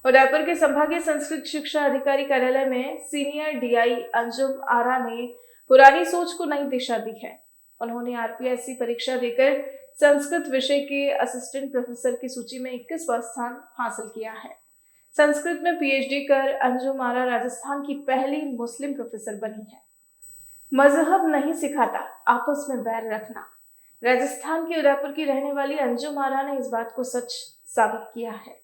उदयपुर के संभागीय संस्कृत शिक्षा अधिकारी कार्यालय में सीनियर डीआई अंजुम आरा ने पुरानी सोच को नई दिशा दी है। उन्होंने आरपीएससी परीक्षा देकर संस्कृत विषय के असिस्टेंट प्रोफेसर की सूची में 21वां स्थान हासिल किया है। संस्कृत में पीएचडी कर अंजुम आरा राजस्थान की पहली मुस्लिम प्रोफेसर बनी है। मजहब नहीं सिखाता आपस में बैर रखना। राजस्थान के उदयपुर की रहने वाली अंजुम आरा ने इस बात को सच साबित किया है।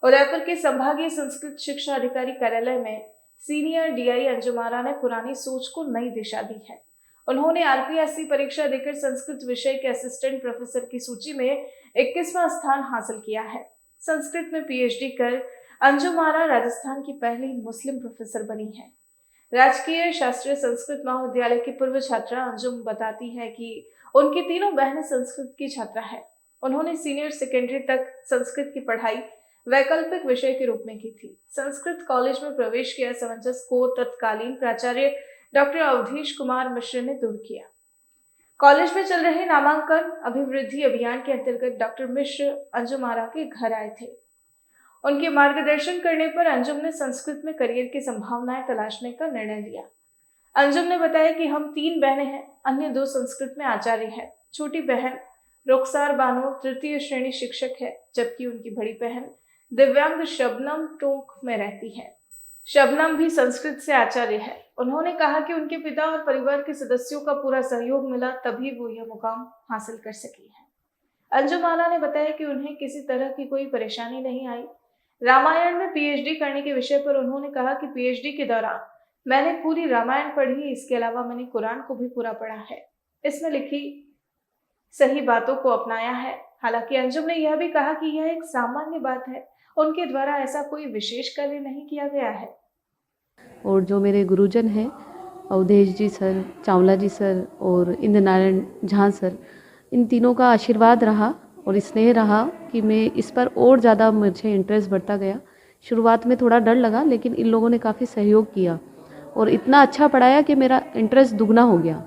उदयपुर के संभागीय संस्कृत शिक्षा अधिकारी कार्यालय में सीनियर डीआई अंजुम आरा ने पुरानी सोच को नई दिशा दी है। उन्होंने आरपीएससी परीक्षा देकर संस्कृत विषय के असिस्टेंट प्रोफेसर की सूची में 21वां स्थान हासिल किया है। संस्कृत में पीएचडी कर अंजुम आरा राजस्थान की पहली मुस्लिम प्रोफेसर बनी है। राजकीय शास्त्रीय संस्कृत महाविद्यालय की पूर्व छात्रा अंजुम बताती है कि उनकी तीनों बहनें संस्कृत की छात्रा है। उन्होंने सीनियर सेकेंडरी तक संस्कृत की पढ़ाई वैकल्पिक विषय के रूप में की थी। संस्कृत कॉलेज में प्रवेश किया असमंजस को तत्कालीन प्राचार्य डॉक्टर अवधेश कुमार मिश्र ने दूर किया। कॉलेज में चल रहे नामांकन अभिवृद्धि अभियान के अंतर्गत डॉक्टर मिश्र अंजुम आरा के घर आए थे। उनके मार्गदर्शन करने पर अंजुम ने संस्कृत में करियर की संभावनाएं तलाशने का निर्णय लिया। अंजुम ने बताया कि हम 3 बहनें हैं, अन्य 2 संस्कृत में आचार्य है। छोटी बहन रुखसार बानो तृतीय श्रेणी शिक्षक है, जबकि उनकी बड़ी बहन दिव्यांग शबनम टोंक में रहती है। शबनम भी संस्कृत से आचार्य है। उन्होंने कहा कि उनके पिता और परिवार के सदस्यों का पूरा सहयोग मिला तभी वो यह मुकाम हासिल कर सकी है। अंजुम आरा ने बताया कि उन्हें किसी तरह की कोई परेशानी नहीं आई। रामायण में पीएचडी करने के विषय पर उन्होंने कहा कि पीएचडी के दौरान मैंने पूरी रामायण पढ़ी, इसके अलावा मैंने कुरान को भी पूरा पढ़ा है, इसमें लिखी सही बातों को अपनाया है। हालांकि अंजुम ने यह भी कहा कि यह एक सामान्य बात है, उनके द्वारा ऐसा कोई विशेष कार्य नहीं किया गया है। और जो मेरे गुरुजन हैं अवधेश जी सर, चावला जी सर और इंद्र नारायण झा सर, इन तीनों का आशीर्वाद रहा और स्नेह रहा कि मैं इस पर और ज़्यादा मुझे इंटरेस्ट बढ़ता गया। शुरुआत में थोड़ा डर लगा, लेकिन इन लोगों ने काफ़ी सहयोग किया और इतना अच्छा पढ़ाया कि मेरा इंटरेस्ट दुगना हो गया।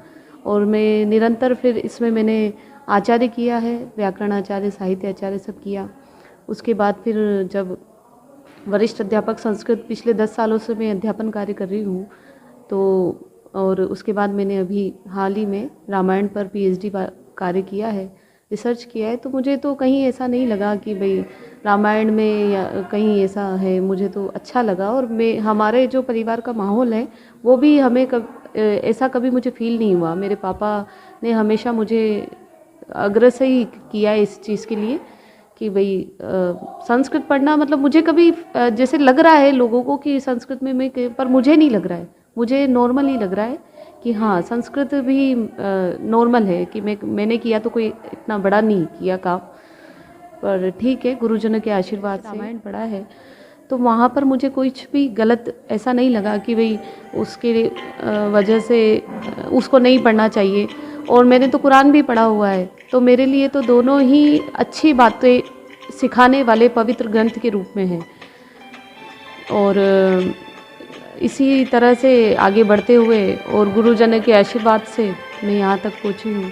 और मैं निरंतर फिर इसमें मैंने आचार्य किया है, व्याकरण आचार्य, साहित्य आचार्य सब किया। उसके बाद फिर जब वरिष्ठ अध्यापक संस्कृत पिछले 10 सालों से मैं अध्यापन कार्य कर रही हूँ, तो और उसके बाद मैंने अभी हाल ही में रामायण पर पीएचडी कार्य किया है, रिसर्च किया है। तो मुझे तो कहीं ऐसा नहीं लगा कि भाई रामायण में या कहीं ऐसा है, मुझे तो अच्छा लगा। और मैं हमारे जो परिवार का माहौल है वो भी हमें ऐसा कभी मुझे फील नहीं हुआ। मेरे पापा ने हमेशा मुझे अग्रसर ही किया इस चीज़ के लिए कि भाई संस्कृत पढ़ना, मतलब मुझे कभी जैसे लग रहा है लोगों को कि संस्कृत में मैं, पर मुझे नहीं लग रहा है, मुझे नॉर्मल ही लग रहा है कि हाँ संस्कृत भी नॉर्मल है कि मैंने किया तो कोई इतना बड़ा नहीं किया काम, पर ठीक है गुरुजनों के आशीर्वाद से रामायण पढ़ा है। तो वहाँ पर मुझे कुछ भी गलत ऐसा नहीं लगा कि भाई उसके वजह से उसको नहीं पढ़ना चाहिए। और मैंने तो कुरान भी पढ़ा हुआ है, तो मेरे लिए तो दोनों ही अच्छी बातें सिखाने वाले पवित्र ग्रंथ के रूप में हैं। और इसी तरह से आगे बढ़ते हुए और गुरुजनों के आशीर्वाद से मैं यहाँ तक पहुँची हूँ।